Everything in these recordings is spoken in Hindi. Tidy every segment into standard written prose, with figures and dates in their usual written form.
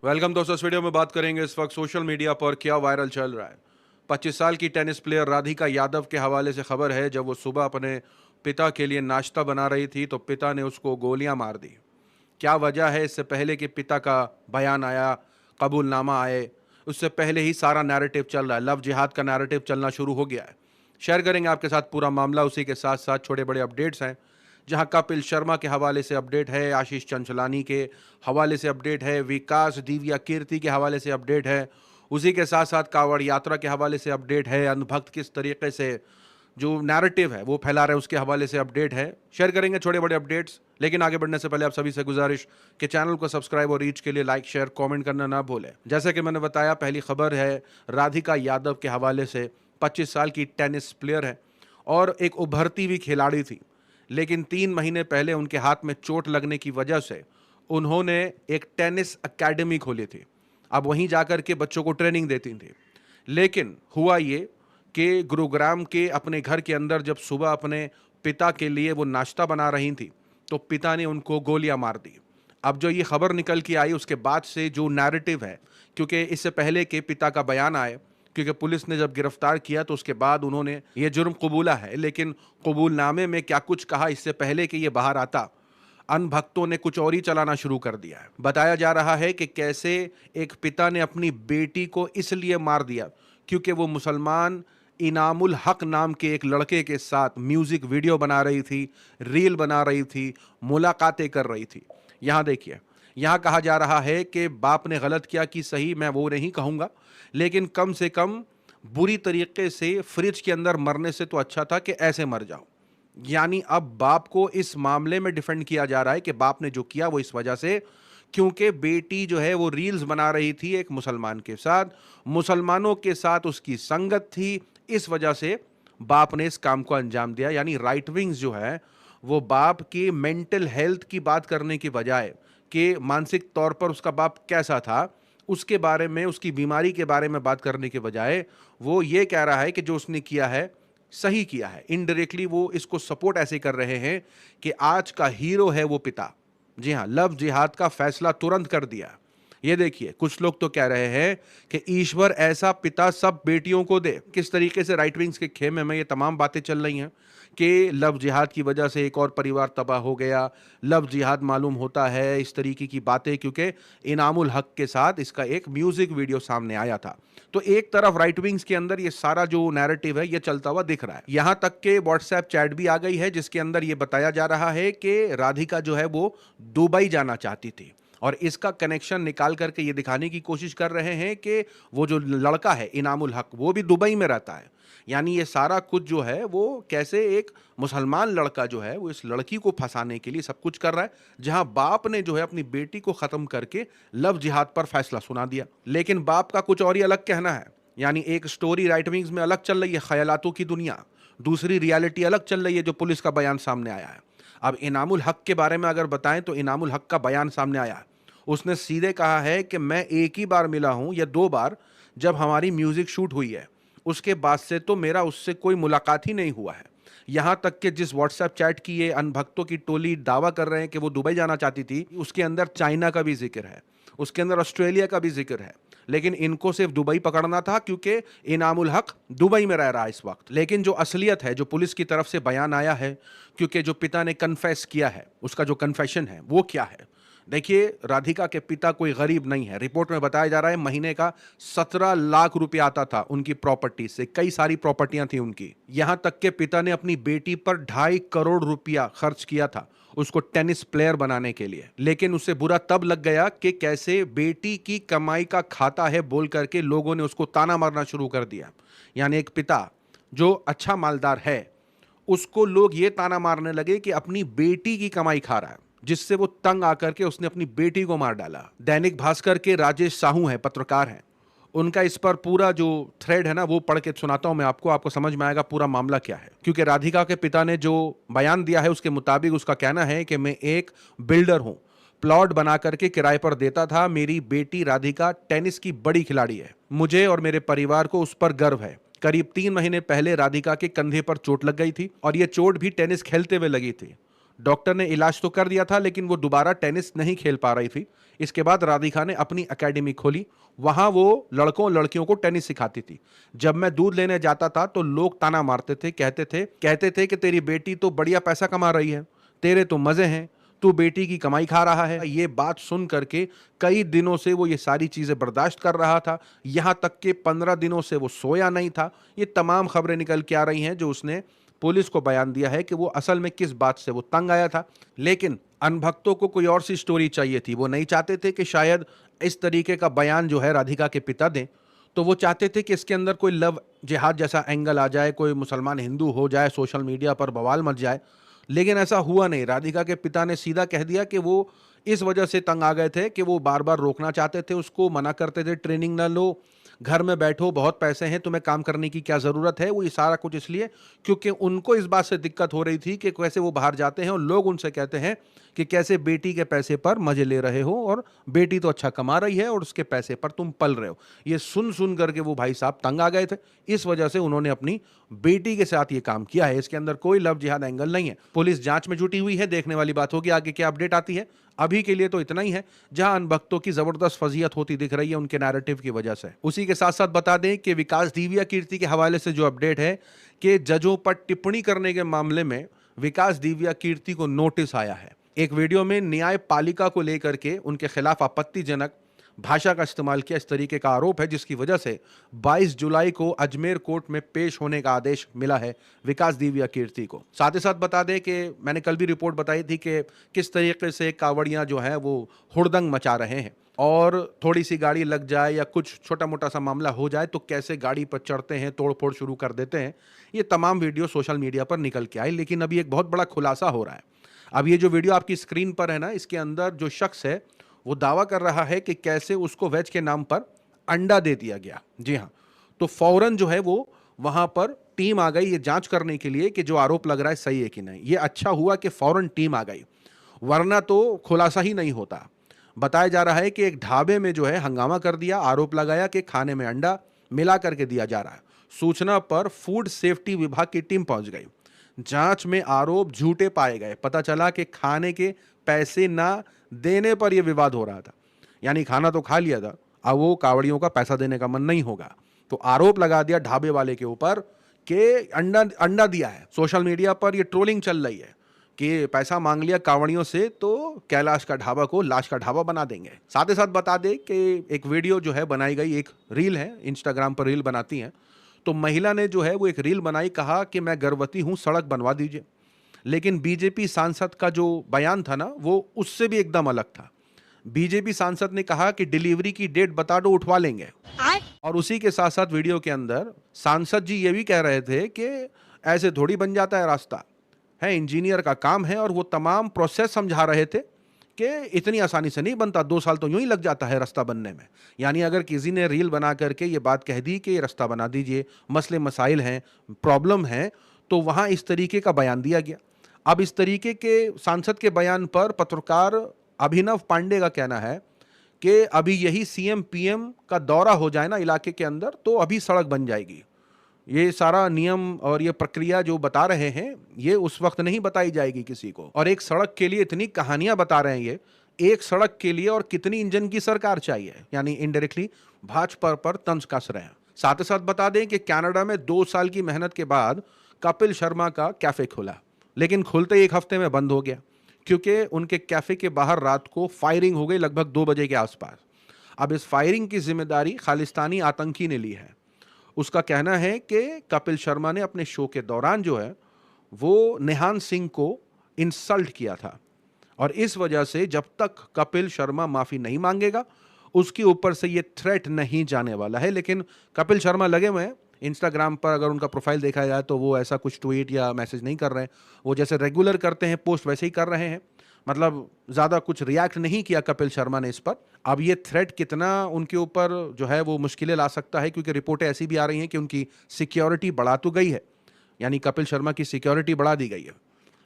वेलकम दोस्तों। इस वीडियो में बात करेंगे इस वक्त सोशल मीडिया पर क्या वायरल चल रहा है। 25 साल की टेनिस प्लेयर राधिका यादव के हवाले से खबर है। जब वो सुबह अपने पिता के लिए नाश्ता बना रही थी तो पिता ने उसको गोलियां मार दी। क्या वजह है? इससे पहले कि पिता का बयान आया, कबूलनामा आए, उससे पहले ही सारा नैरेटिव चल रहा है। लव जिहाद का नैरेटिव चलना शुरू हो गया है। शेयर करेंगे आपके साथ पूरा मामला। उसी के साथ साथ छोटे बड़े अपडेट्स हैं, जहां कपिल शर्मा के हवाले से अपडेट है, आशीष चंचलानी के हवाले से अपडेट है, विकास दिव्या कीर्ति के हवाले से अपडेट है। उसी के साथ साथ कांवड़ यात्रा के हवाले से अपडेट है। अंधभक्त किस तरीके से जो नैरेटिव है वो फैला रहे हैं उसके हवाले से अपडेट है। शेयर करेंगे छोटे बड़े अपडेट्स। लेकिन आगे बढ़ने से पहले आप सभी से गुजारिश कि चैनल को सब्सक्राइब और रीच के लिए लाइक शेयर कमेंट करना ना भूलें। जैसे कि मैंने बताया, पहली खबर है राधिका यादव के हवाले से। 25 साल की टेनिस प्लेयर है और एक उभरती हुई खिलाड़ी थी, लेकिन 3 महीने पहले उनके हाथ में चोट लगने की वजह से उन्होंने एक टेनिस एकेडमी खोली थी। अब वहीं जाकर के बच्चों को ट्रेनिंग देती थी। लेकिन हुआ ये कि गुरुग्राम के अपने घर के अंदर जब सुबह अपने पिता के लिए वो नाश्ता बना रही थी तो पिता ने उनको गोलियां मार दी। अब जो ये खबर निकल के आई उसके बाद से जो नैरेटिव है, क्योंकि इससे पहले के पिता का बयान आए, क्योंकि पुलिस ने जब गिरफ्तार किया तो उसके बाद उन्होंने ये जुर्म कबूला है, लेकिन कबूलनामे में क्या कुछ कहा इससे पहले कि ये बाहर आता, अनभक्तों ने कुछ और ही चलाना शुरू कर दिया है। बताया जा रहा है कि कैसे एक पिता ने अपनी बेटी को इसलिए मार दिया क्योंकि वो मुसलमान इनामुल हक नाम के एक लड़के के साथ म्यूजिक वीडियो बना रही थी, रील बना रही थी, मुलाकातें कर रही थी। यहां देखिए, यहां कहा जा रहा है कि बाप ने गलत किया कि सही, मैं वो नहीं कहूंगा, लेकिन कम से कम बुरी तरीके से फ्रिज के अंदर मरने से तो अच्छा था कि ऐसे मर जाओ। यानी अब बाप को इस मामले में डिफेंड किया जा रहा है कि बाप ने जो किया वो इस वजह से क्योंकि बेटी जो है वो रील्स बना रही थी एक मुसलमान के साथ, मुसलमानों के साथ उसकी संगत थी, इस वजह से बाप ने इस काम को अंजाम दिया। यानी राइट विंग्स जो है वो बाप की मेंटल हेल्थ की बात करने की बजाय कि मानसिक तौर पर उसका बाप कैसा था, उसके बारे में, उसकी बीमारी के बारे में बात करने के बजाय वो ये कह रहा है कि जो उसने किया है सही किया है। इनडायरेक्टली वो इसको सपोर्ट ऐसे कर रहे हैं कि आज का हीरो है वो पिता। जी हाँ, लव जिहाद का फैसला तुरंत कर दिया। ये देखिए, कुछ लोग तो कह रहे हैं कि ईश्वर ऐसा पिता सब बेटियों को दे। किस तरीके से राइट विंग्स के खेमे में ये तमाम बातें चल रही हैं कि लव जिहाद की वजह से एक और परिवार तबाह हो गया, लव जिहाद मालूम होता है, इस तरीके की बातें, क्योंकि इनामुल हक के साथ इसका एक म्यूजिक वीडियो सामने आया था। तो एक तरफ राइट विंग्स के अंदर ये सारा जो नैरेटिव है ये चलता हुआ दिख रहा है। यहां तक के व्हाट्सएप चैट भी आ गई है जिसके अंदर ये बताया जा रहा है कि राधिका जो है वो दुबई जाना चाहती थी और इसका कनेक्शन निकाल करके ये दिखाने की कोशिश कर रहे हैं कि वो जो लड़का है इनामुल हक वो भी दुबई में रहता है। यानी ये सारा कुछ जो है वो कैसे एक मुसलमान लड़का जो है वो इस लड़की को फंसाने के लिए सब कुछ कर रहा है, जहां बाप ने जो है अपनी बेटी को खत्म करके लव जिहाद पर फैसला सुना दिया। लेकिन बाप का कुछ और ही अलग कहना है। यानी एक स्टोरी राइट विंग्स में अलग चल रही है, ख्यालातों की दुनिया, दूसरी रियलिटी अलग चल रही है जो पुलिस का बयान सामने आया है। अब इनामुल हक के बारे में अगर बताएं तो इनामुल हक का बयान सामने आया है। उसने सीधे कहा है कि मैं एक ही बार मिला हूं या 2 बार, जब हमारी म्यूजिक शूट हुई है, उसके बाद से तो मेरा उससे कोई मुलाकात ही नहीं हुआ है। यहां तक कि जिस व्हाट्सएप चैट की ये अनभक्तों की टोली दावा कर रहे हैं कि वो दुबई जाना चाहती थी, उसके अंदर चाइना का भी जिक्र है, उसके अंदर ऑस्ट्रेलिया का भी जिक्र है, लेकिन इनको सिर्फ दुबई पकड़ना था क्योंकि इनामुल हक दुबई में रह रहा है इस वक्त। लेकिन जो असलियत है, जो पुलिस की तरफ से बयान आया है, क्योंकि जो पिता ने कन्फेस किया है, उसका जो कन्फेशन है वो क्या है। देखिए, राधिका के पिता कोई गरीब नहीं है। रिपोर्ट में बताया जा रहा है महीने का 17 लाख रुपया आता था उनकी प्रॉपर्टी से, कई सारी प्रॉपर्टियां थी उनकी। यहां तक के पिता ने अपनी बेटी पर 2.5 करोड़ रुपया खर्च किया था उसको टेनिस प्लेयर बनाने के लिए। लेकिन उसे बुरा तब लग गया कि कैसे बेटी की कमाई का खाता है बोल करके लोगों ने उसको ताना मारना शुरू कर दिया। यानी एक पिता जो अच्छा मालदार है उसको लोग ये ताना मारने लगे कि अपनी बेटी की कमाई खा रहा है, जिससे वो तंग आकर के उसने अपनी बेटी को मार डाला। दैनिक भास्कर के राजेश साहू हैं, पत्रकार हैं, उनका इस पर पूरा जो थ्रेड है ना वो पढ़ के सुनाता हूं मैं आपको समझ में आएगा पूरा मामला क्या है। क्योंकि राधिका के पिता ने जो बयान दिया है उसके मुताबिक उसका कहना है कि मैं एक बिल्डर हूं, प्लॉट बना करके किराए पर देता था, मेरी बेटी राधिका टेनिस की बड़ी खिलाड़ी है, मुझे और मेरे परिवार को उस पर गर्व है। करीब 3 महीने पहले राधिका के कंधे पर चोट लग गई थी और यह चोट भी टेनिस खेलते हुए लगी थी। डॉक्टर ने इलाज तो कर दिया था, लेकिन वो दोबारा टेनिस नहीं खेल पा रही थी। इसके बाद राधिका ने अपनी एकेडमी खोली। वहां वो लड़कों लड़कियों को टेनिस सिखाती थी। जब मैं दूध लेने जाता था तो लोग ताना मारते थे, कहते थे कि तेरी बेटी तो बढ़िया पैसा कमा रही है, तेरे तो मजे हैं, तू बेटी की कमाई खा रहा है। ये बात सुन करके कई दिनों से वो ये सारी चीजें बर्दाश्त कर रहा था। यहां तक कि 15 दिनों से वो सोया नहीं था। ये तमाम खबरें निकल के आ रही हैं, जो उसने पुलिस को बयान दिया है कि वो असल में किस बात से वो तंग आया था। लेकिन अनभक्तों को कोई और सी स्टोरी चाहिए थी। वो नहीं चाहते थे कि शायद इस तरीके का बयान जो है राधिका के पिता दें। तो वो चाहते थे कि इसके अंदर कोई लव जिहाद जैसा एंगल आ जाए, कोई मुसलमान हिंदू हो जाए, सोशल मीडिया पर बवाल मच जाए। लेकिन ऐसा हुआ नहीं। राधिका के पिता ने सीधा कह दिया कि वो इस वजह से तंग आ गए थे कि वो बार बार रोकना चाहते थे उसको, मना करते थे ट्रेनिंग ना लो, घर में बैठो, बहुत पैसे हैं, तुम्हें काम करने की क्या ज़रूरत है। वो ये सारा कुछ इसलिए क्योंकि उनको इस बात से दिक्कत हो रही थी कि कैसे वो बाहर जाते हैं और लोग उनसे कहते हैं कि कैसे बेटी के पैसे पर मजे ले रहे हो, और बेटी तो अच्छा कमा रही है और उसके पैसे पर तुम पल रहे हो। ये सुन सुन करके वो भाई साहब तंग आ गए थे। इस वजह से उन्होंने अपनी बेटी के साथ ये काम किया है। इसके अंदर कोई लव जिहाद एंगल नहीं है। पुलिस जांच में जुटी हुई है, देखने वाली बात होगी आगे क्या अपडेट आती है। अभी के लिए तो इतना ही है, जहां अनभक्तों की जबरदस्त फजीयत होती दिख रही है उनके नैरेटिव की वजह से। उसी के साथ साथ बता दें कि विकास दिव्या कीर्ति के हवाले से जो अपडेट है कि जजों पर टिप्पणी करने के मामले में विकास दिव्या कीर्ति को नोटिस आया है। एक वीडियो में न्यायपालिका को लेकर के उनके खिलाफ आपत्तिजनक भाषा का इस्तेमाल किया, इस तरीके का आरोप है, जिसकी वजह से 22 जुलाई को अजमेर कोर्ट में पेश होने का आदेश मिला है विकास दिव्या कीर्ति को। साथ ही साथ बता दें कि मैंने कल भी रिपोर्ट बताई थी कि किस तरीके से कावड़ियां जो है वो हुड़दंग मचा रहे हैं, और थोड़ी सी गाड़ी लग जाए या कुछ छोटा मोटा सा मामला हो जाए तो कैसे गाड़ी पर चढ़ते हैं, तोड़ फोड़ शुरू कर देते हैं। ये तमाम वीडियो सोशल मीडिया पर निकल के आए। लेकिन अभी एक बहुत बड़ा खुलासा हो रहा है। अब ये जो वीडियो आपकी स्क्रीन पर है ना, इसके अंदर जो शख्स है वो दावा कर रहा है कि कैसे उसको वेज के नाम पर अंडा दे दिया गया। जी हाँ, तो फौरन जो है वो वहां पर टीम आ गई ये जांच करने के लिए कि जो आरोप लग रहा है सही है कि नहीं। ये अच्छा हुआ कि फौरन टीम आ गई, वरना तो खुलासा ही नहीं होता। बताया जा रहा है कि एक ढाबे में जो है हंगामा कर दिया, आरोप लगाया कि खाने में अंडा मिला करके दिया जा रहा है। सूचना पर फूड सेफ्टी विभाग की टीम पहुंच गई। जांच में आरोप झूठे पाए गए। पता चला कि खाने के पैसे ना देने पर यह विवाद हो रहा था। यानी खाना तो खा लिया था, अब वो कावड़ियों का पैसा देने का मन नहीं होगा, तो आरोप लगा दिया ढाबे वाले के ऊपर कि अंडा अंडा दिया है। सोशल मीडिया पर यह ट्रोलिंग चल रही है कि पैसा मांग लिया कावड़ियों से तो कैलाश का ढाबा को लाश का ढाबा बना देंगे। साथ ही साथ बता दें कि एक वीडियो जो है बनाई गई, एक रील है, इंस्टाग्राम पर रील बनाती हैं, तो महिला ने जो है वो एक रील बनाई, कहा कि मैं गर्भवती हूं, सड़क बनवा दीजिए। लेकिन बीजेपी सांसद का जो बयान था ना, वो उससे भी एकदम अलग था। बीजेपी सांसद ने कहा कि डिलीवरी की डेट बता दो, उठवा लेंगे। और उसी के साथ साथ वीडियो के अंदर सांसद जी ये भी कह रहे थे कि ऐसे थोड़ी बन जाता है रास्ता, है इंजीनियर का काम है, और वो तमाम प्रोसेस समझा रहे थे कि इतनी आसानी से नहीं बनता, 2 साल तो यूं ही लग जाता है रास्ता बनने में। यानी अगर किसी ने रील बना करके ये बात कह दी कि ये रास्ता बना दीजिए, मसले मसाइल हैं, प्रॉब्लम है, तो वहां इस तरीके का बयान दिया गया। अब इस तरीके के सांसद के बयान पर पत्रकार अभिनव पांडे का कहना है कि अभी यही सीएम पीएम का दौरा हो जाए ना इलाके के अंदर, तो अभी सड़क बन जाएगी। ये सारा नियम और ये प्रक्रिया जो बता रहे हैं, ये उस वक्त नहीं बताई जाएगी किसी को। और एक सड़क के लिए इतनी कहानियां बता रहे हैं, ये एक सड़क के लिए और कितनी इंजन की सरकार चाहिए, यानी इनडायरेक्टली भाजपा पर तंज कस रहे हैं। साथ ही साथ बता दें कि कनाडा में 2 साल की मेहनत के बाद कपिल शर्मा का कैफे खुला, लेकिन खुलते ही 1 हफ्ते में बंद हो गया, क्योंकि उनके कैफे के बाहर रात को फायरिंग हो गई लगभग 2 बजे के आसपास। अब इस फायरिंग की जिम्मेदारी खालिस्तानी आतंकी ने ली है। उसका कहना है कि कपिल शर्मा ने अपने शो के दौरान जो है वो निहान सिंह को इंसल्ट किया था, और इस वजह से जब तक कपिल शर्मा माफी नहीं मांगेगा उसके ऊपर से ये थ्रेट नहीं जाने वाला है। लेकिन कपिल शर्मा लगे हुए हैं इंस्टाग्राम पर, अगर उनका प्रोफाइल देखा जाए तो वो ऐसा कुछ ट्वीट या मैसेज नहीं कर रहे हैं। वो जैसे रेगुलर करते हैं पोस्ट वैसे ही कर रहे हैं, मतलब ज़्यादा कुछ रिएक्ट नहीं किया कपिल शर्मा ने इस पर। अब ये थ्रेट कितना उनके ऊपर जो है वो मुश्किलें ला सकता है, क्योंकि रिपोर्टें ऐसी भी आ रही हैं कि उनकी सिक्योरिटी बढ़ा तो गई है, यानी कपिल शर्मा की सिक्योरिटी बढ़ा दी गई है,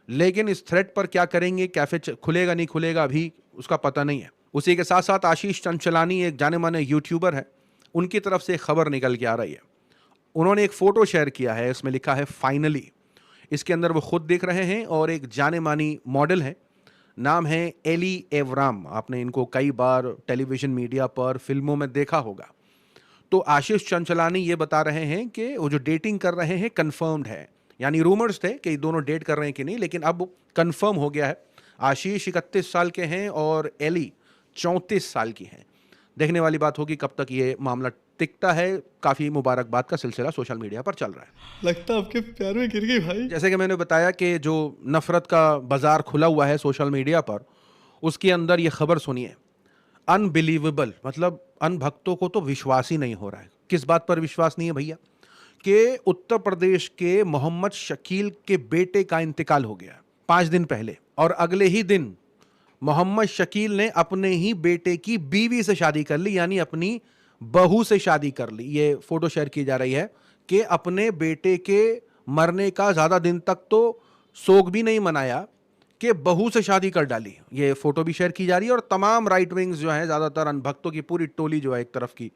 लेकिन इस थ्रेट पर क्या करेंगे, कैफे खुलेगा नहीं खुलेगा अभी उसका पता नहीं है। उसी के साथ साथ आशीष चंचलानी एक जाने माने यूट्यूबर है, उनकी तरफ से खबर निकल के आ रही है। उन्होंने एक फोटो शेयर किया है, इसमें लिखा है फाइनली। इसके अंदर वो खुद देख रहे हैं और एक जाने मानी मॉडल है, नाम है एली एवराम। आपने इनको कई बार टेलीविजन मीडिया पर फिल्मों में देखा होगा। तो आशीष चंचलानी ये बता रहे हैं कि वो जो डेटिंग कर रहे हैं कंफर्म्ड है, यानी रूमर्स थे कि दोनों डेट कर रहे हैं कि नहीं, लेकिन अब कंफर्म हो गया है। आशीष 31 साल के हैं और एली 34 साल की हैं। देखने वाली बात होगी कब तक ये मामला टिकता है। काफ़ी मुबारकबाद का सिलसिला सोशल मीडिया पर चल रहा है। लगता आपके प्यार में गिर गई भाई। जैसे कि मैंने बताया कि जो नफरत का बाजार खुला हुआ है सोशल मीडिया पर, उसके अंदर ये खबर सुनिए। अनबिलीवेबल, मतलब अनभक्तों को तो विश्वास ही नहीं हो रहा है। किस बात पर विश्वास नहीं है भैया? कि उत्तर प्रदेश के मोहम्मद शकील के बेटे का इंतकाल हो गया 5 दिन पहले, और अगले ही दिन मोहम्मद शकील ने अपने ही बेटे की बीवी से शादी कर ली, यानी अपनी बहू से शादी कर ली। ये फोटो शेयर की जा रही है कि अपने बेटे के मरने का ज्यादा दिन तक तो शोक भी नहीं मनाया कि बहू से शादी कर डाली। ये फोटो भी शेयर की जा रही है और तमाम राइट विंग्स जो हैं, ज्यादातर अनभक्तों की पूरी टोली जो है, एक तरफ की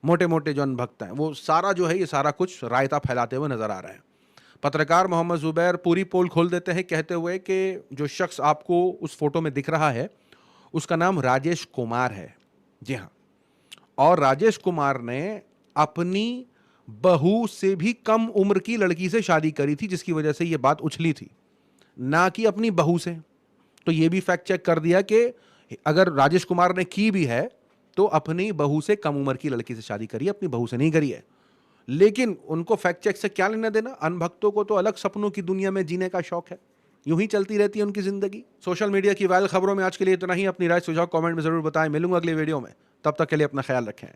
मोटे मोटे जो अनभक्त हैं, वो सारा जो है ये सारा कुछ रायता फैलाते हुए नजर आ रहा है। पत्रकार मोहम्मद जुबैर पूरी पोल खोल देते हैं कहते हुए कि जो शख्स आपको उस फोटो में दिख रहा है उसका नाम राजेश कुमार है। जी हाँ, और राजेश कुमार ने अपनी बहू से भी कम उम्र की लड़की से शादी करी थी, जिसकी वजह से यह बात उछली थी, ना कि अपनी बहू से। तो यह भी फैक्ट चेक कर दिया कि अगर राजेश कुमार ने की भी है तो अपनी बहू से कम उम्र की लड़की से शादी करी है, अपनी बहू से नहीं करी है। लेकिन उनको फैक्ट चेक से क्या लेना देना? अनभक्तों को तो अलग सपनों की दुनिया में जीने का शौक है, यूं ही चलती रहती है उनकी जिंदगी। सोशल मीडिया की वायरल खबरों में आज के लिए इतना ही। अपनी राय सुझाव कमेंट में जरूर बताएं। मिलूंगा अगले वीडियो में, तब तक के लिए अपना ख्याल रखें।